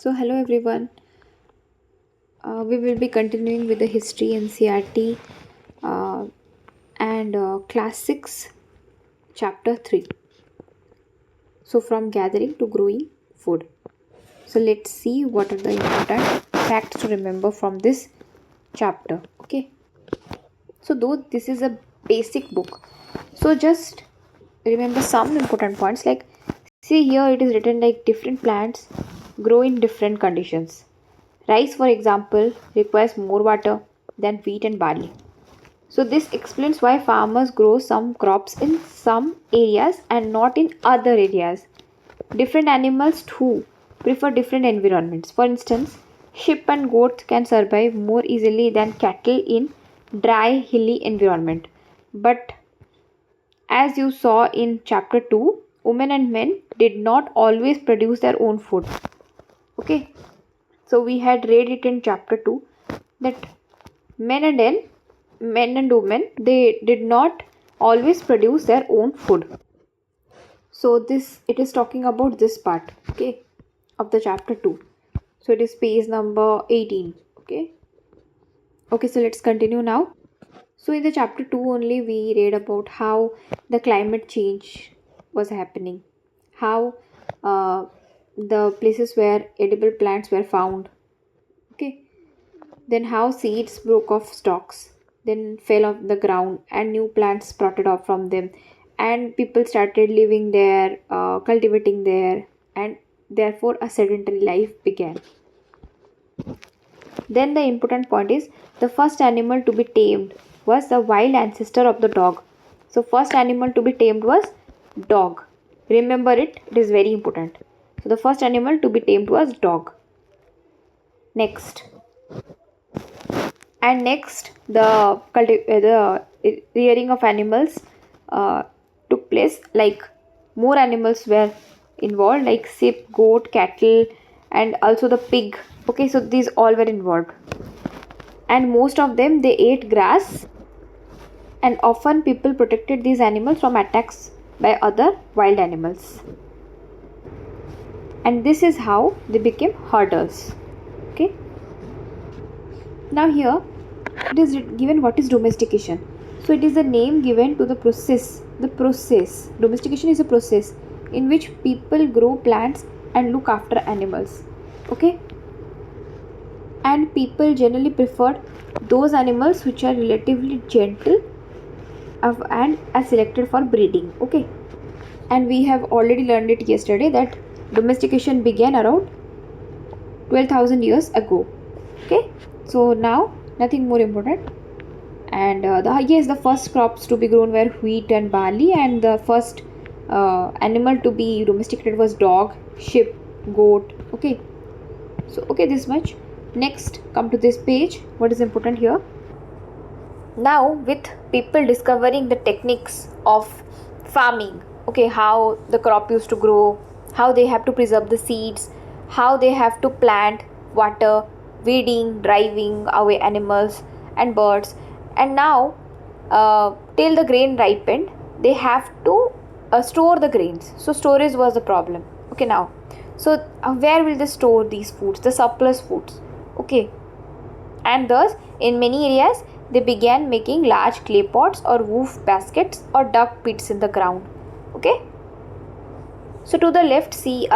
So, hello everyone. We will be continuing with the history NCERT and classics chapter 3. So, from gathering to growing food. So, let's see what are the important facts to remember from this chapter. Okay. So, though this is a basic book, so just remember some important points. Like, see here, it is written like different plants grow in different conditions. Rice, for example, requires more water than wheat and barley. So, this explains why farmers grow some crops in some areas and not in other areas. Different animals too prefer different environments. For instance, sheep and goats can survive more easily than cattle in dry, hilly environment. But as you saw in chapter 2, women and men did not always produce their own food. Okay, so we had read it in chapter 2 that men and women, they did not always produce their own food. So this, it is talking about this part, okay, of the chapter 2. So it is page number 18. Okay, so let's continue now. So in the chapter 2 only we read about how the climate change was happening, how the places where edible plants were found. Okay, then how seeds broke off stalks, then fell off the ground and new plants sprouted off from them, and people started living there, cultivating there, and therefore a sedentary life began. Then the important point is the first animal to be tamed was the wild ancestor of the dog. So first animal to be tamed was dog. Remember it, it is very important. So the first animal to be tamed was dog. Next. And next the rearing of animals took place, like more animals were involved, like sheep, goat, cattle, and also the pig. Okay, so these all were involved, and most of them they ate grass, and often people protected these animals from attacks by other wild animals, and this is how they became herders. Okay, now here it is given what is domestication. So it is a name given to the process. Domestication is a process in which people grow plants and look after animals. Okay, and people generally preferred those animals which are relatively gentle and are selected for breeding. Okay, and we have already learned it yesterday that domestication began around 12,000 years ago. Okay, so now nothing more important. And the first crops to be grown were wheat and barley, and the first animal to be domesticated was dog, sheep, goat. Okay, so okay, this much. Next, come to this page. What is important here? Now, with people discovering the techniques of farming, okay, how the crop used to grow, how they have to preserve the seeds, how they have to plant, water, weeding, driving away animals and birds, and now till the grain ripened, they have to store the grains. So storage was the problem. Okay, now, so where will they store these foods, the surplus foods? Okay, and thus in many areas they began making large clay pots or woof baskets or dug pits in the ground. Okay, so to the left, see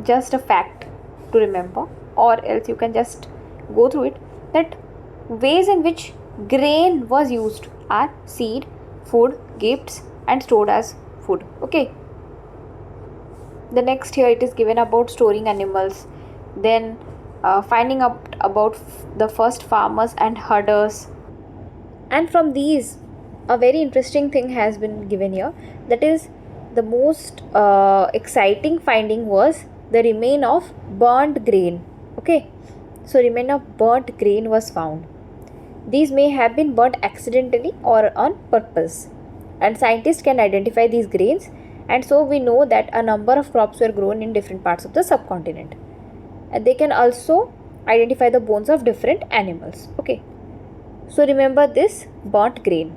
just a fact to remember, or else you can just go through it, that ways in which grain was used are seed, food, gifts, and stored as food. Okay, the next here it is given about storing animals, then finding out about the first farmers and herders, and from these a very interesting thing has been given here, that is the most exciting finding was the remain of burnt grain. Okay, so remain of burnt grain was found. These may have been burnt accidentally or on purpose, and scientists can identify these grains, and so we know that a number of crops were grown in different parts of the subcontinent, and they can also identify the bones of different animals. Okay, so remember this burnt grain.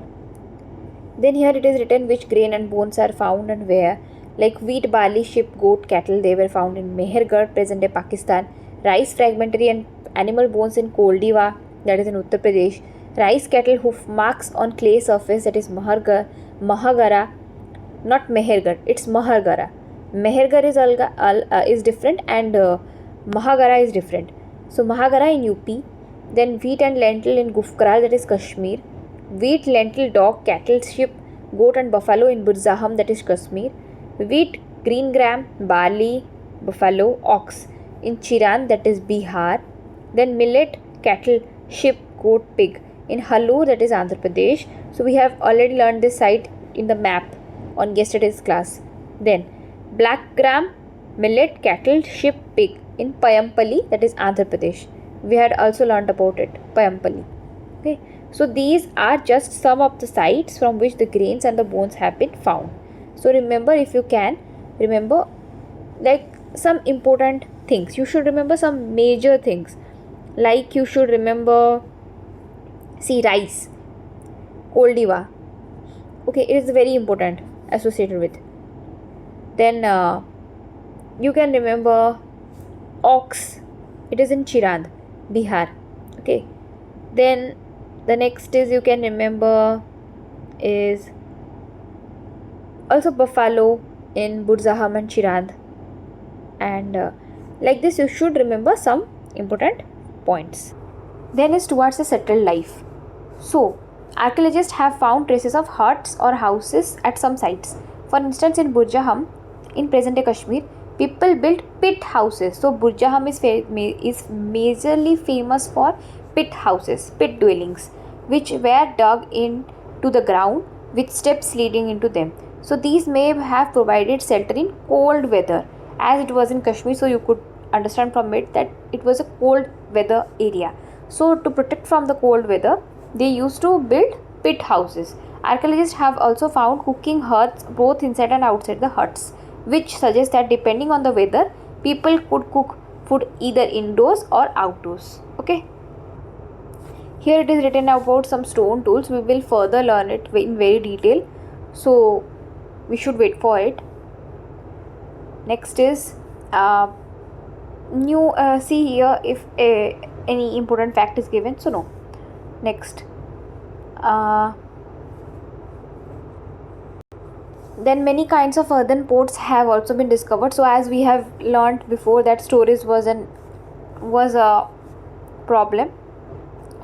Then here it is written which grain and bones are found and where, like wheat, barley, sheep, goat, cattle, they were found in Mehergarh, present day Pakistan, Rice fragmentary and animal bones in Koldiva, that is in Uttar Pradesh. Rice cattle hoof marks on clay surface, that is Mahagara, not Mehergar, it's Mahargara. Mehergar is different, and Mahagara is different. So Mahagara in UP, then wheat and lentil in Gufkral, that is Kashmir. Wheat, lentil, dog, cattle, sheep, goat and buffalo in Burzaham, that is Kashmir. Wheat, green gram, barley, buffalo, ox in Chiran, that is Bihar. Then millet, cattle, sheep, goat, pig in Halur, that is Andhra Pradesh. So we have already learned this site in the map on yesterday's class. Then black gram, millet, cattle, sheep, pig in Payampally, that is Andhra Pradesh. We had also learned about it, Payampally. Okay, so these are just some of the sites from which the grains and the bones have been found. So remember, if you can remember like some important things, you should remember some major things, like you should remember, see, rice, Koldiva. Okay, it is very important associated with. Then you can remember ox, it is in Chirand, Bihar. Okay, then the next is you can remember is also buffalo in Burzaham and Chirand, and like this you should remember some important points. Then is towards a settled life. So archaeologists have found traces of huts or houses at some sites. For instance, in Burzaham in present-day Kashmir, people built pit houses. So Burzaham is majorly famous for pit houses, pit dwellings, which were dug into the ground with steps leading into them. So these may have provided shelter in cold weather, as it was in Kashmir. So you could understand from it that it was a cold weather area. So to protect from the cold weather, they used to build pit houses. Archaeologists have also found cooking hearths both inside and outside the huts, which suggests that depending on the weather, people could cook food either indoors or outdoors. Okay. Here it is written about some stone tools. We will further learn it in very detail. So we should wait for it. Next is see here if any important fact is given. So no. Next. Then many kinds of earthen pots have also been discovered. So as we have learned before that storage was a problem.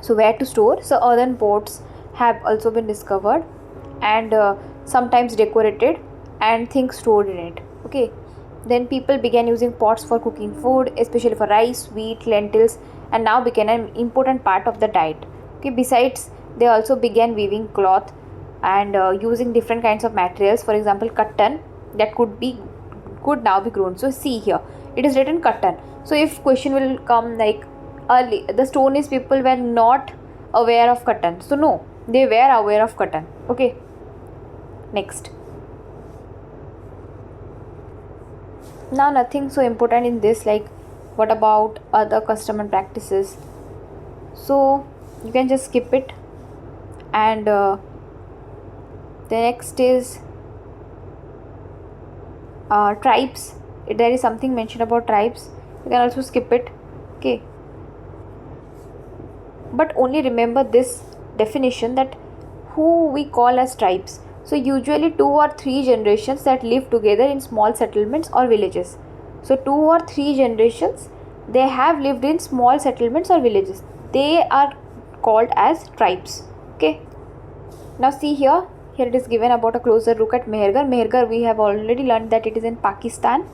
So where to store? So earthen pots have also been discovered, and sometimes decorated and things stored in it. Okay. Then people began using pots for cooking food, especially for rice, wheat, lentils, and now became an important part of the diet. Okay. Besides, they also began weaving cloth and using different kinds of materials. For example, cotton that could now be grown. So see here, it is written cotton. So if question will come like early, the stone is people were not aware of cotton. So no, they were aware of cotton. Okay. Next. Now nothing so important in this, like what about other custom and practices? So you can just skip it. And the next is tribes. If there is something mentioned about tribes, you can also skip it. Okay. But only remember this definition, that who we call as tribes. So usually 2 or 3 generations that live together in small settlements or villages. So 2 or 3 generations they have lived in small settlements or villages. They are called as tribes. Okay. Now see here it is given about a closer look at Mehergar. Mehergar, we have already learned that it is in Pakistan,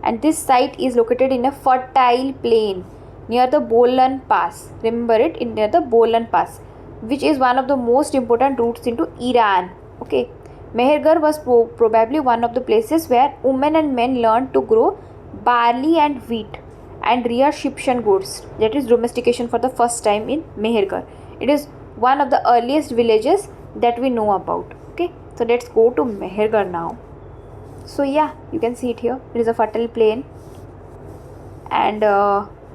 and this site is located in a fertile plain near the Bolan Pass. Remember it, near the Bolan Pass, which is one of the most important routes into Iran. Okay. Mehergar was probably one of the places where women and men learned to grow barley and wheat and rear sheep and goats. That is domestication for the first time in Mehergar. It is one of the earliest villages that we know about. Okay, so let's go to Mehergar now. So yeah, you can see it here. It is a fertile plain, and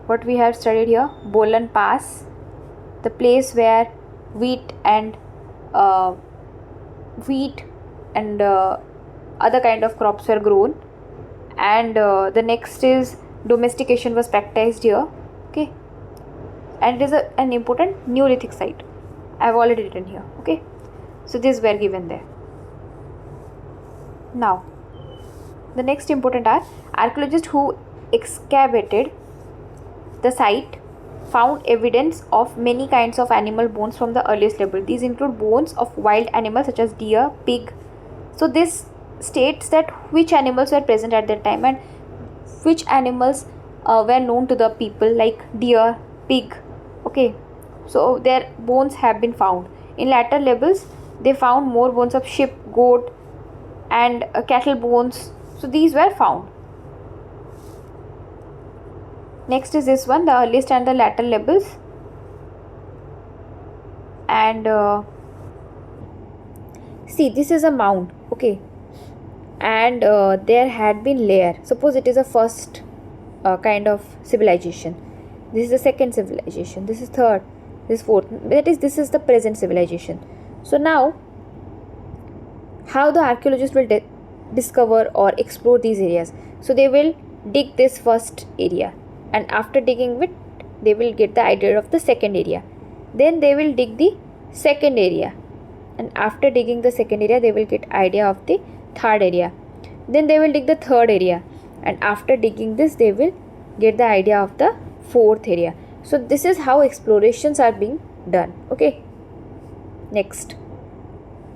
what we have studied here, Bolan Pass, the place where wheat and other kind of crops were grown. And the next is domestication was practiced here. Okay, and it is an important Neolithic site. I have already written here. Okay, so these were given there. Now the next important are archaeologists who excavated the site found evidence of many kinds of animal bones from the earliest level. These include bones of wild animals such as deer, pig. So this states that which animals were present at that time and which animals were known to the people, like deer, pig. Okay, so their bones have been found. In later levels they found more bones of sheep, goat and cattle bones. So these were found. Next is this one, the earliest and the later levels. And see, this is a mound. Okay, and there had been layer. Suppose it is a first kind of civilization. This is the second civilization. This is third. This is fourth. That is, this is the present civilization. So now, how the archaeologists will discover or explore these areas? So they will dig this first area, and after digging it, they will get the idea of the second area. Then they will dig the second area, and after digging the second area, they will get idea of the third area. Then they will dig the third area, and after digging this, they will get the idea of the fourth area. So this is how explorations are being done. Okay, next.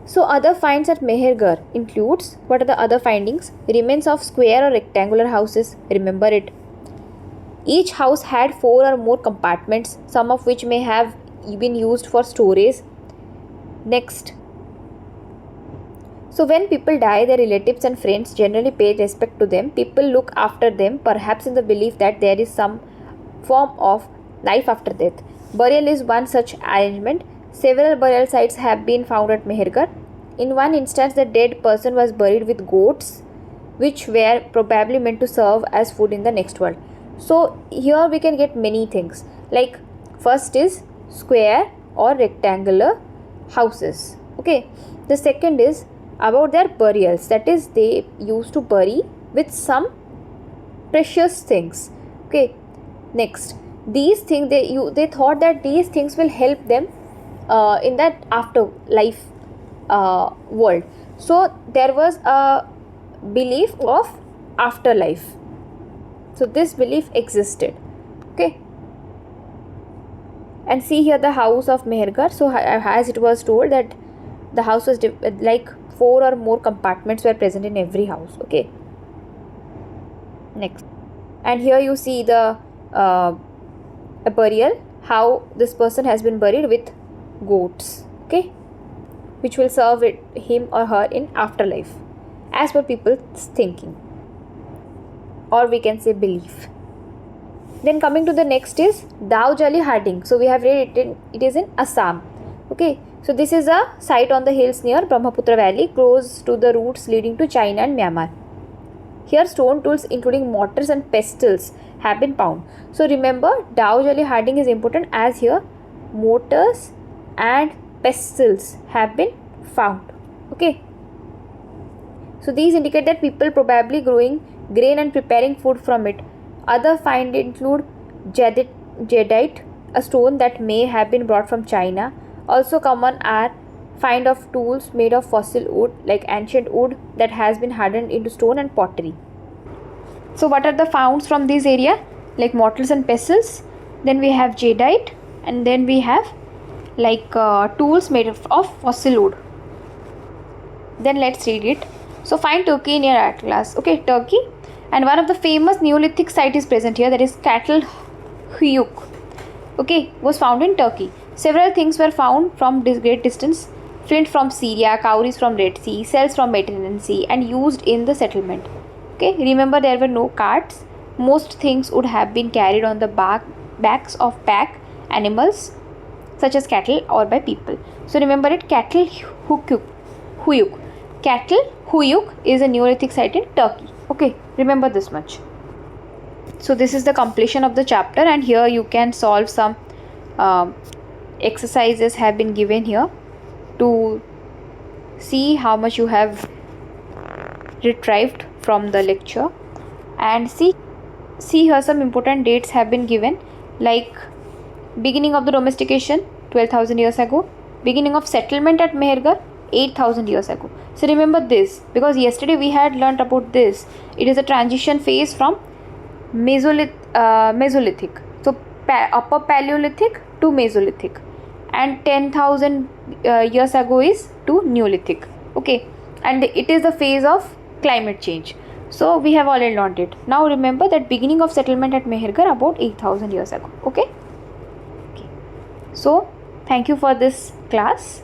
So other finds at Mehergarh includes, what are the other findings? Remains of square or rectangular houses. Remember it. Each house had 4 or more compartments, some of which may have been used for storage. Next. So when people die, their relatives and friends generally pay respect to them. People look after them, perhaps in the belief that there is some form of life after death. Burial is one such arrangement. Several burial sites have been found at Mehergarh. In one instance, the dead person was buried with goats, which were probably meant to serve as food in the next world. So here we can get many things, like first is square or rectangular houses. Okay, the second is about their burials, that is they used to bury with some precious things. Okay, next, these things they thought that these things will help them in that afterlife world. So there was a belief of afterlife. So this belief existed. Okay, and see here the house of Mehergarh. So as it was told that the house was like 4 or more compartments were present in every house. Okay, next, and here you see the a burial, how this person has been buried with goats. Okay, which will serve him or her in afterlife, as per people's thinking, or we can say belief. Then coming to the next is Daujali Harding. So we have read it is in Assam. Okay, so this is a site on the hills near Brahmaputra Valley, close to the routes leading to China and Myanmar. Here stone tools including mortars and pestles have been found. So remember, Daujali Harding is important, as here mortars and pestles have been found. Okay, so these indicate that people probably growing grain and preparing food from it. Other finds include jadeite, a stone that may have been brought from China. Also common are find of tools made of fossil wood, like ancient wood that has been hardened into stone, and pottery. So what are the founds from this area? Like mortars and pestles, then we have jadeite, and then we have like tools made of fossil wood. Then let's read it. So find Turkey near Atlas. Okay, Turkey, and one of the famous Neolithic site is present here, that is Cattle Huyuk. Okay, was found in Turkey. Several things were found from this great distance: flint from Syria, cowries from Red Sea, cells from Mediterranean Sea, and used in the settlement. Okay, remember there were no carts. Most things would have been carried on the backs of pack animals such as cattle or by people. So remember it, Cattle Huyuk. Cattle Huyuk is a Neolithic site in Turkey. Okay, remember this much. So this is the completion of the chapter, and here you can solve some exercises have been given here to see how much you have retrieved from the lecture, and see see here, some important dates have been given, like beginning of the domestication 12,000 years ago, beginning of settlement at Mehergarh 8,000 years ago. So remember this, because yesterday we had learnt about this. It is a transition phase from Mesolithic. So upper Paleolithic to Mesolithic, and 10,000 years ago is to Neolithic. Okay, and it is the phase of climate change. So we have already learnt it. Now remember that beginning of settlement at Mehergarh about 8,000 years ago. Okay. So thank you for this class.